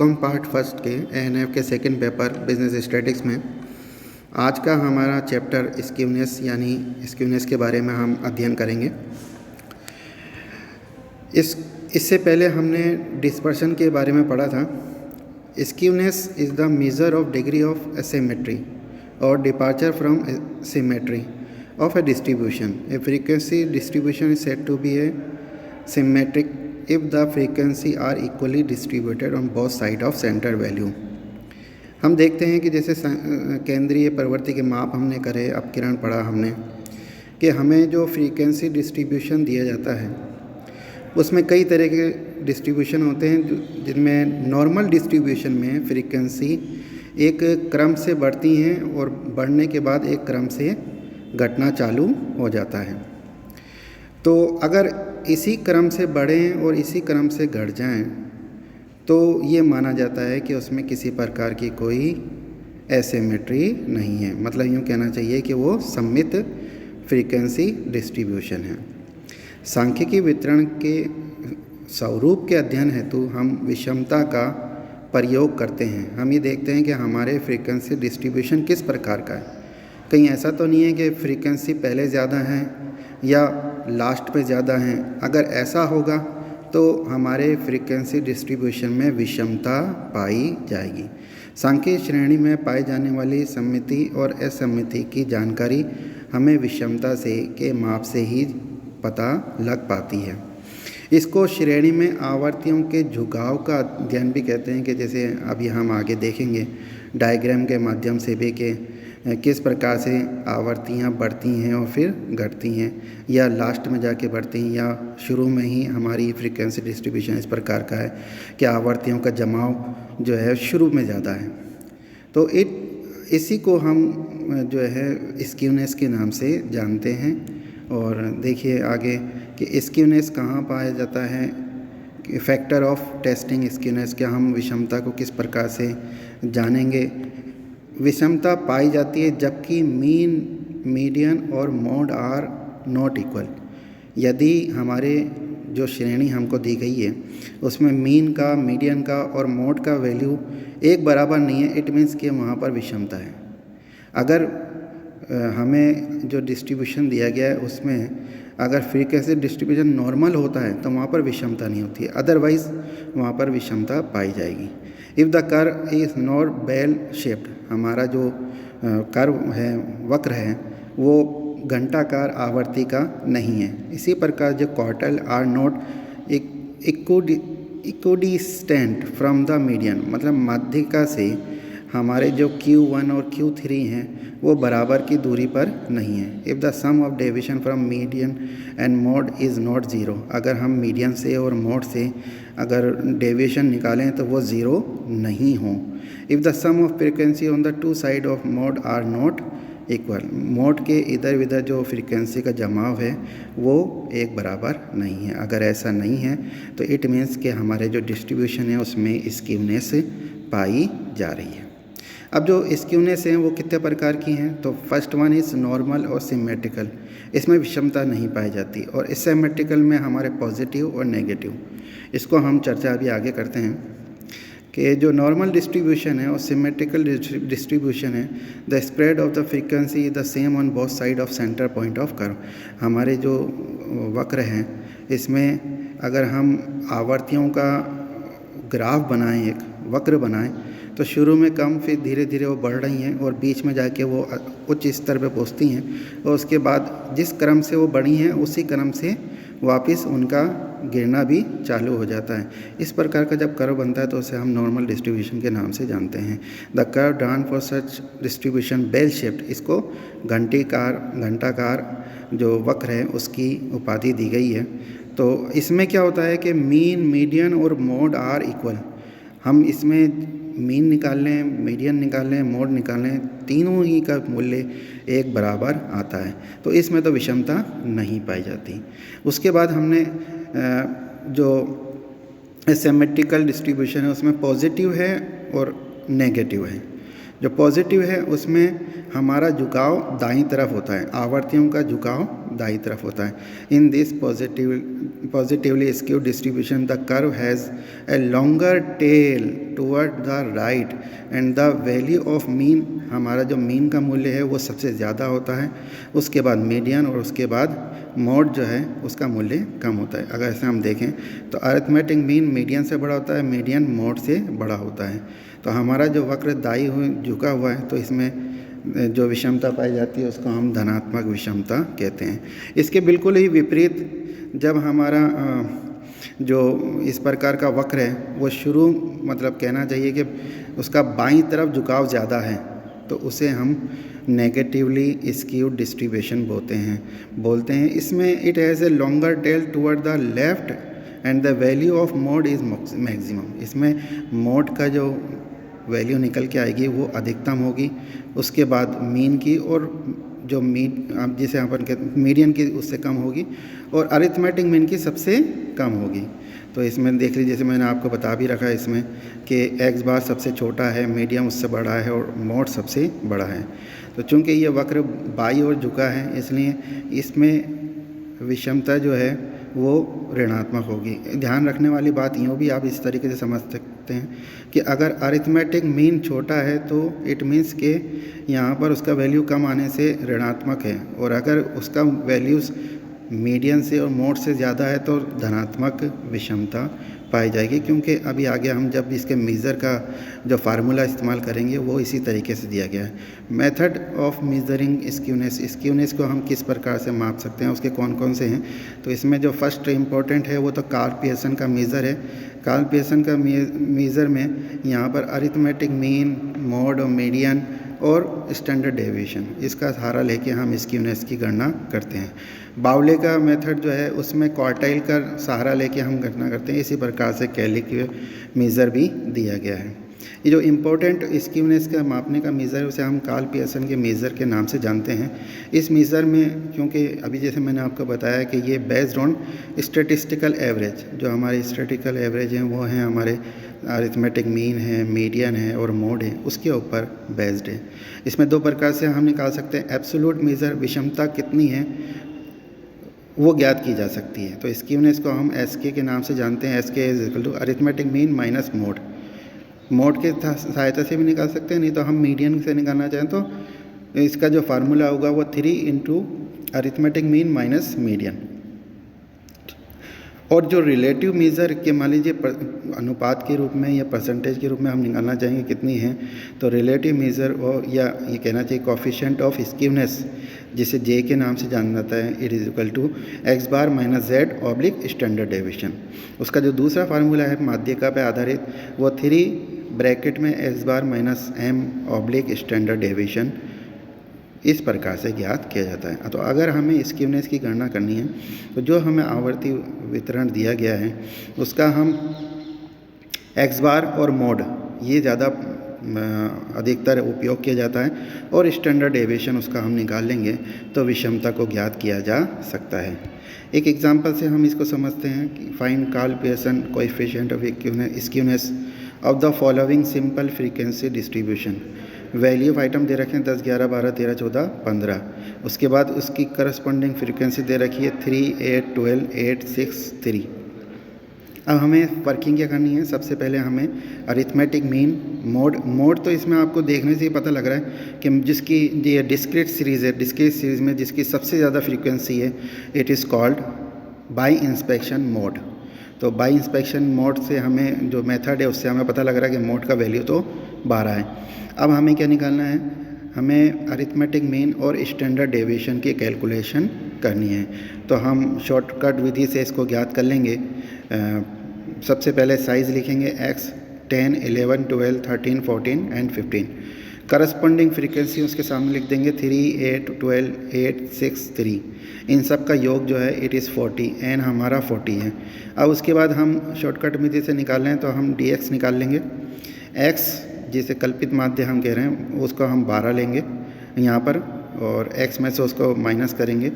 हम part first के ANF के सेकंड पेपर बिजनेस स्टैटिस्टिक्स में आज का हमारा चैप्टर स्क्यूनेस यानी स्क्यूनेस के बारे में हम अध्ययन करेंगे। इससे पहले हमने डिस्पर्शन के बारे में पढ़ा था। Skewness is the measure of degree of asymmetry और departure from symmetry of a distribution. A frequency distribution is said to be a symmetric if the frequency are equally distributed on both side of center value। हम देखते हैं कि जैसे केंद्रीय प्रवृत्ति के माप हमने करे, अपकिरण पढ़ा हमने कि हमें जो फ्रीक्वेंसी डिस्ट्रीब्यूशन दिया जाता है उसमें कई तरह के डिस्ट्रीब्यूशन होते हैं, जिनमें नॉर्मल डिस्ट्रीब्यूशन में फ्रीक्वेंसी एक क्रम से बढ़ती हैं और बढ़ने के बाद एक क्रम से घटना चालू हो जाता है। तो अगर इसी क्रम से बढ़ें और इसी क्रम से घट जाएं तो ये माना जाता है कि उसमें किसी प्रकार की कोई एसिमेट्री नहीं है। मतलब यूँ कहना चाहिए कि वो सममित फ्रीक्वेंसी डिस्ट्रीब्यूशन है। सांख्यिकी वितरण के स्वरूप के अध्ययन हेतु हम विषमता का प्रयोग करते हैं। हम ये देखते हैं कि हमारे फ्रीक्वेंसी डिस्ट्रीब्यूशन किस प्रकार का है। कहीं ऐसा तो नहीं है कि फ्रीक्वेंसी पहले ज़्यादा है या लास्ट पे ज़्यादा हैं। अगर ऐसा होगा तो हमारे फ्रीक्वेंसी डिस्ट्रीब्यूशन में विषमता पाई जाएगी। सांख्यिक श्रेणी में पाई जाने वाली सममिति और असममिति की जानकारी हमें विषमता से के माप से ही पता लग पाती है। इसको श्रेणी में आवर्तियों के झुकाव का अध्ययन भी कहते हैं, कि जैसे अभी हम आगे देखेंगे डायग्राम के माध्यम से भी कि किस प्रकार से आवर्तियाँ बढ़ती हैं और फिर घटती हैं, या लास्ट में जाके बढ़ती हैं, या शुरू में ही हमारी फ्रीक्वेंसी डिस्ट्रीब्यूशन इस प्रकार का है कि आवर्तियों का जमाव जो है शुरू में ज़्यादा है। तो इसी को हम जो है स्क्यूनेस के नाम से जानते हैं। और देखिए आगे कि स्क्यूनेस कहाँ पाया जाता है, फैक्टर ऑफ टेस्टिंग स्क्यूनेस, क्या हम विषमता को किस प्रकार से जानेंगे। विषमता पाई जाती है जबकि मीन, मीडियन और मोड आर नॉट इक्वल। यदि हमारे जो श्रेणी हमको दी गई है उसमें मीन का, मीडियन का और मोड का वैल्यू एक बराबर नहीं है, इट मीन्स कि वहाँ पर विषमता है। अगर हमें जो डिस्ट्रीब्यूशन दिया गया है उसमें अगर फ्रीक्वेंसी डिस्ट्रीब्यूशन नॉर्मल होता है तो वहाँ पर विषमता नहीं होती है, अदरवाइज़ वहाँ पर विषमता पाई जाएगी। If the curve is not bell shaped, हमारा जो कर्व है, वक्र है, वो घंटाकार आवर्ती का नहीं है। इसी प्रकार जो quartile are not equidistant from the median, मतलब माध्यिका से हमारे जो Q1 और Q3 हैं वो बराबर की दूरी पर नहीं है। If the sum of deviation from median and mode is not zero, अगर हम मीडियन से और मोड से अगर डेविएशन निकालें तो वो ज़ीरो नहीं हो। If the sum of frequency on the two side of mode are not equal, mode के इधर उधर जो फ्रीक्वेंसी का जमाव है वो एक बराबर नहीं है। अगर ऐसा नहीं है तो इट मीन्स कि हमारे जो डिस्ट्रीब्यूशन है उसमें स्क्यूनेस पाई जा रही है। अब जो स्क्यूनेस हैं वो कितने प्रकार की हैं, तो फर्स्ट वन इज़ नॉर्मल और सिमेट्रिकल, इसमें विषमता नहीं पाई जाती। और सिमेट्रिकल में हमारे पॉजिटिव और नेगेटिव, इसको हम चर्चा अभी आगे करते हैं कि जो नॉर्मल डिस्ट्रीब्यूशन है और सिमेट्रिकल डिस्ट्रीब्यूशन है, the spread of the frequency is the same on both side of centre point of curve. हमारे जो वक्र हैं इसमें अगर हम आवर्तियों का ग्राफ बनाएं, एक वक्र बनाएं, तो शुरू में कम, फिर धीरे धीरे वो बढ़ रही हैं और बीच में जाके वो उच्च स्तर पे पहुँचती हैं, और उसके बाद जिस क्रम से वो बढ़ी हैं उसी क्रम से वापस उनका गिरना भी चालू हो जाता है। इस प्रकार का जब कर्व बनता है तो उसे हम नॉर्मल डिस्ट्रीब्यूशन के नाम से जानते हैं। The curve drawn for such distribution bell shaped, इसको घंटाकार जो वक्र है उसकी उपाधि दी गई है। तो इसमें क्या होता है कि मीन, मीडियन और मोड आर इक्वल। हम इसमें मीन निकाल लें, मीडियन निकाल लें, मोड निकाल लें, तीनों ही का मूल्य एक बराबर आता है, तो इसमें तो विषमता नहीं पाई जाती। उसके बाद हमने जो सिमेट्रिकल डिस्ट्रीब्यूशन है उसमें पॉजिटिव है और नेगेटिव है। जो पॉजिटिव है उसमें हमारा झुकाव दाईं तरफ होता है, आवर्तियों का झुकाव दाईं तरफ होता है। In this positively skewed distribution the curve has a longer tail toward the right and the value of mean, हमारा जो मीन का मूल्य है वो सबसे ज़्यादा होता है, उसके बाद मीडियन और उसके बाद मोड जो है उसका मूल्य कम होता है। अगर ऐसे हम देखें तो अरिथमेटिक मीन मीडियन से बड़ा होता है, मीडियन मोड से बड़ा होता है। तो हमारा जो वक्र दाई हुई झुका हुआ है तो इसमें जो विषमता पाई जाती है उसको हम धनात्मक विषमता कहते हैं। इसके बिल्कुल ही विपरीत जब हमारा जो इस प्रकार का वक्र है वो शुरू मतलब कहना चाहिए कि उसका बाईं तरफ झुकाव ज़्यादा है तो उसे हम नेगेटिवली स्क्यूड डिस्ट्रीब्यूशन बोलते हैं। इसमें it has a longer tail toward the left and the value of mode is maximum. इसमें मोड का जो वैल्यू निकल के आएगी वो अधिकतम होगी, उसके बाद मीन की, और जो जिसे अपन कहते मीडियन की उससे कम होगी, और अरिथमेटिक मीन की सबसे कम होगी। तो इसमें देख लीजिए, जैसे मैंने आपको बता भी रखा है इसमें कि एक्स बार सबसे छोटा है, मीडियम उससे बड़ा है और मोड सबसे बड़ा है। तो चूंकि ये वक्र बाई ओर झुका है इसलिए इसमें विषमता जो है वो ऋणात्मक होगी। ध्यान रखने वाली बात यूँ भी आप इस तरीके से समझ सकते हैं कि अगर अरिथमेटिक मीन छोटा है तो इट मीन्स के यहाँ पर उसका वैल्यू कम आने से ऋणात्मक है, और अगर उसका वैल्यूज़ मीडियन से और मोड से ज़्यादा है तो धनात्मक विषमता पाई जाएगी। क्योंकि अभी आगे हम जब इसके मेज़र का जो फार्मूला इस्तेमाल करेंगे वो इसी तरीके से दिया गया है। मेथड ऑफ मेजरिंग स्क्यूनेस को हम किस प्रकार से माप सकते हैं, उसके कौन कौन से हैं। तो इसमें जो फर्स्ट इम्पोर्टेंट है वो तो कार्ल पियर्सन का मेज़र है। कार्ल पियर्सन का मेज़र में यहाँ पर अरिथमेटिक मीन, मोड और मीडियन और स्टैंडर्ड डेविएशन, इसका सहारा लेके हम स्क्यूनेस की गणना करते हैं। बाउले का मेथड जो है उसमें क्वार्टाइल का सहारा लेके हम गणना करते हैं। इसी प्रकार से कैली के मेज़र भी दिया गया है। ये जो इम्पोर्टेंट स्क्यूनेस का मापने का मेज़र है उसे हम कार्ल पियर्सन के मेज़र के नाम से जानते हैं। इस मेज़र में क्योंकि अभी जैसे मैंने आपको बताया कि ये बेस्ड ऑन स्टैटिस्टिकल एवरेज, जो हमारे स्टैटिस्टिकल एवरेज हैं वो हैं हमारे अरिथमेटिक मीन है, मीडियन है और मोड है, उसके ऊपर बेस्ड है। इसमें दो प्रकार से हम निकाल सकते हैं। एब्सोल्यूट मेज़र, विषमता कितनी है वो ज्ञात की जा सकती है। तो स्क्यूनेस को हम एसके के नाम से जानते हैं। SK is equal to arithmetic mean minus mode. Mode के सहायता से भी निकाल सकते हैं, नहीं तो हम मीडियन से निकालना चाहें तो इसका जो फार्मूला होगा वो 3 into arithmetic mean minus median. और जो रिलेटिव मेज़र के मान लीजिए अनुपात के रूप में या परसेंटेज के रूप में हम निकालना चाहेंगे कितनी है, तो रिलेटिव मेज़र या ये कहना चाहिए कोफिशिएंट ऑफ स्क्यूनेस, जिसे जे के नाम से जाना जाता है, it is equal to X bar minus Z oblique standard deviation. उसका जो दूसरा फार्मूला है माध्यिका पे आधारित वो 3 ब्रैकेट में X bar minus M oblique standard deviation, इस प्रकार से ज्ञात किया जाता है। तो अगर हमें स्क्यूनेस की गणना करनी है तो जो हमें आवर्ती वितरण दिया गया है उसका हम एक्स बार और मोड ये ज़्यादा अधिकतर उपयोग किया जाता है, और स्टैंडर्ड डेविएशन उसका हम निकाल लेंगे तो विषमता को ज्ञात किया जा सकता है। एक एग्जांपल से हम इसको समझते हैं कि find Karl Pearson coefficient of skewness of the following simple frequency distribution. Value of item दे रखे हैं 10, 11, 12, 13, 14, 15। उसके बाद उसकी करस्पॉन्डिंग फ्रीक्वेंसी दे रखी है 3, 8, 12, 8, 6, 3। अब हमें वर्किंग क्या करनी है। सबसे पहले हमें अरिथमेटिक मीन, मोड तो इसमें आपको देखने से ही पता लग रहा है कि जिसकी ये डिस्क्रीट सीरीज़ है, डिस्क्रीट सीरीज़ में जिसकी सबसे ज़्यादा फ्रीक्वेंसी है it is called by inspection mode. तो बाई इंस्पेक्शन मोड से हमें जो मेथड है उससे हमें पता लग रहा है कि मोड का वैल्यू तो 12 है। अब हमें क्या निकालना है, हमें अरिथमेटिक मीन और स्टैंडर्ड डेविएशन की कैलकुलेशन करनी है। तो हम शॉर्टकट विधि से इसको ज्ञात कर लेंगे। सबसे पहले साइज़ लिखेंगे x 10, 11, 12, 13, 14 एंड 15। करस्पॉन्डिंग फ्रीक्वेंसी उसके सामने लिख देंगे 3, 8, 12, 8, 6, 3। इन सब का योग जो है इट इज़ 40, एन हमारा 40 है। अब उसके बाद हम शॉर्टकट विधि से निकाल लें तो हम dx निकाल लेंगे। x जिसे कल्पित माध्य हम कह रहे हैं उसको हम 12 लेंगे यहाँ पर, और x में से उसको माइनस करेंगे।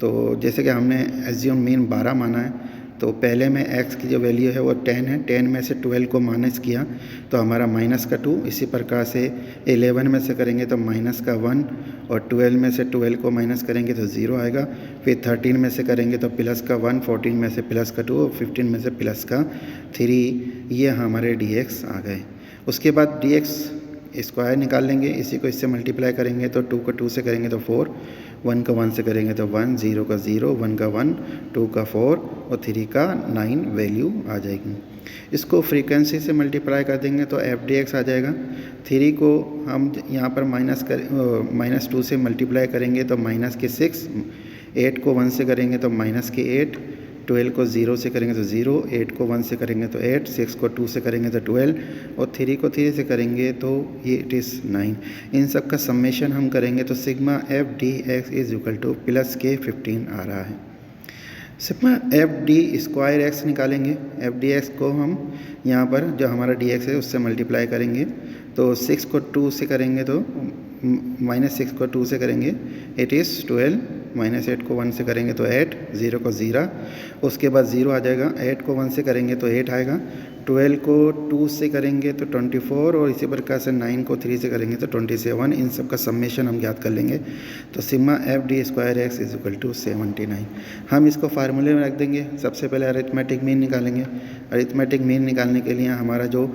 तो जैसे कि हमने एज्यूम मीन 12 माना है तो पहले में x की जो वैल्यू है वो 10 है, 10 में से 12 को माइनस किया तो हमारा माइनस का 2। इसी प्रकार से 11 में से करेंगे तो माइनस का 1, और 12 में से 12 को माइनस करेंगे तो 0 आएगा। फिर 13 में से करेंगे तो प्लस का 1, 14 में से प्लस का 2 और 15 में से प्लस का 3। ये हमारे dx आ गए। उसके बाद dx स्क्वायर निकाल लेंगे, इसी को इससे मल्टीप्लाई करेंगे तो 2 को 2 से करेंगे तो 4, 1 का 1 से करेंगे तो 1, 0 का 0, 1 का 1, 2 का 4 और 3 का 9 वैल्यू आ जाएगी। इसको फ्रीक्वेंसी से मल्टीप्लाई कर देंगे तो एफ डी एक्स आ जाएगा। 3 को हम यहाँ पर -2 से मल्टीप्लाई करेंगे तो माइनस के 6, 8 को 1 से करेंगे तो माइनस के 8, 12 को 0 से करेंगे तो 0, 8 को 1 से करेंगे तो 8, 6 को 2 से करेंगे तो 12 और 3 को 3 से करेंगे तो ये इट इज़ 9। इन सब का समेशन हम करेंगे तो sigma F D x is equal two plus के 15 आ रहा है। Sigma F D square x निकालेंगे। एफ डी एक्स को हम यहाँ पर जो हमारा डी एक्स है उससे मल्टीप्लाई करेंगे तो 6 को 2 से करेंगे तो -6 को 2 से करेंगे इट इज़ 12, -8 को 1 से करेंगे तो 8, 0 को 0, उसके बाद 0 आ जाएगा। 8 को 1 से करेंगे तो 8 आएगा, 12 को 2 से करेंगे तो 24 और इसी प्रकार से 9 को 3 से करेंगे तो 27। इन सब का समेशन हम ज्ञात कर लेंगे तो sigma F D square X is equal to 79। हम इसको फार्मूले में रख देंगे। सबसे पहले अरिथमेटिक मीन निकालेंगे। अरिथमेटिक मीन निकालने के लिए हमारा जो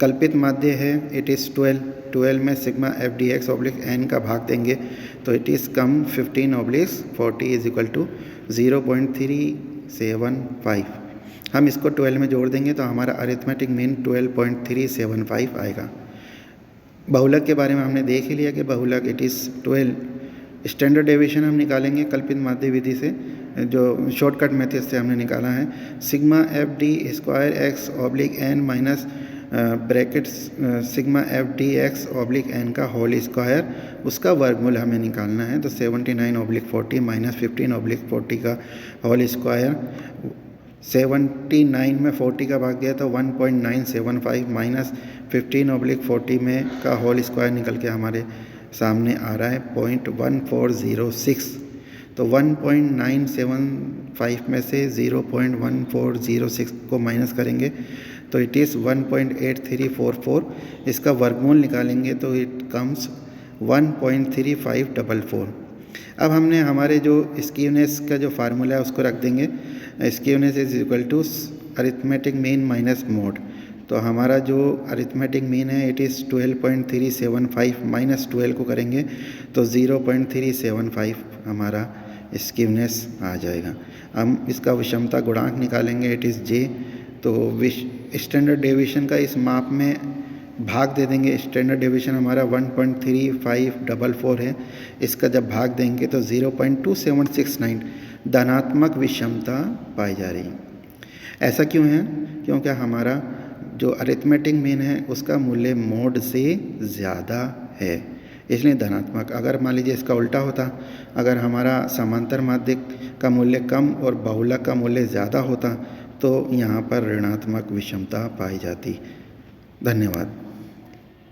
कल्पित माध्य है इट इज़ 12 में sigma F D X oblique N का भाग देंगे तो it is come 15/40 is equal to 0.375। हम इसको 12 में जोड़ देंगे तो हमारा अरिथमेटिक मीन 12.375 आएगा। बहुलक के बारे में हमने देख ही लिया कि बहुलक इट इज़ 12। स्टैंडर्ड डेविएशन हम निकालेंगे कल्पित माध्य विधि से, जो शॉर्टकट मेथड से हमने निकाला है। Sigma F D square X oblique N minus bracket sigma F D X oblique N का होल स्क्वायर, उसका वर्गमूल हमें निकालना है तो 79/40 माइनस 15/40 का होल स्क्वायर। 79 में 40 का भाग दिया तो 1.975 माइनस 15/40 में का होल स्क्वायर निकल के हमारे सामने आ रहा है 0.1406। तो 1.975 में से 0.1406 को माइनस करेंगे तो इट इज़ 1.8344। इसका वर्गमूल निकालेंगे तो इट कम्स 1.3544। अब हमने हमारे जो स्क्यूनेस का जो फार्मूला है उसको रख देंगे। Skewness is equal to arithmetic mean minus mode. तो हमारा जो अरिथमेटिक मीन है इट इज़ 12.375 माइनस 12 को करेंगे तो 0.375 हमारा स्क्यूनेस आ जाएगा। हम इसका विषमता गुणांक निकालेंगे इट इज़ जे। तो स्टैंडर्ड डेविएशन का इस माप में भाग दे देंगे। स्टैंडर्ड डेविएशन हमारा 1.3544 है, इसका जब भाग देंगे तो 0.2769 धनात्मक विषमता पाई जा रही है। ऐसा क्यों है? क्योंकि हमारा जो अरिथमेटिक मीन है उसका मूल्य मोड से ज़्यादा है, इसलिए धनात्मक। अगर मान लीजिए इसका उल्टा होता, अगर हमारा समांतर माध्यक का मूल्य कम और बहुलक का मूल्य ज़्यादा होता तो यहाँ पर ऋणात्मक विषमता पाई जाती। धन्यवाद।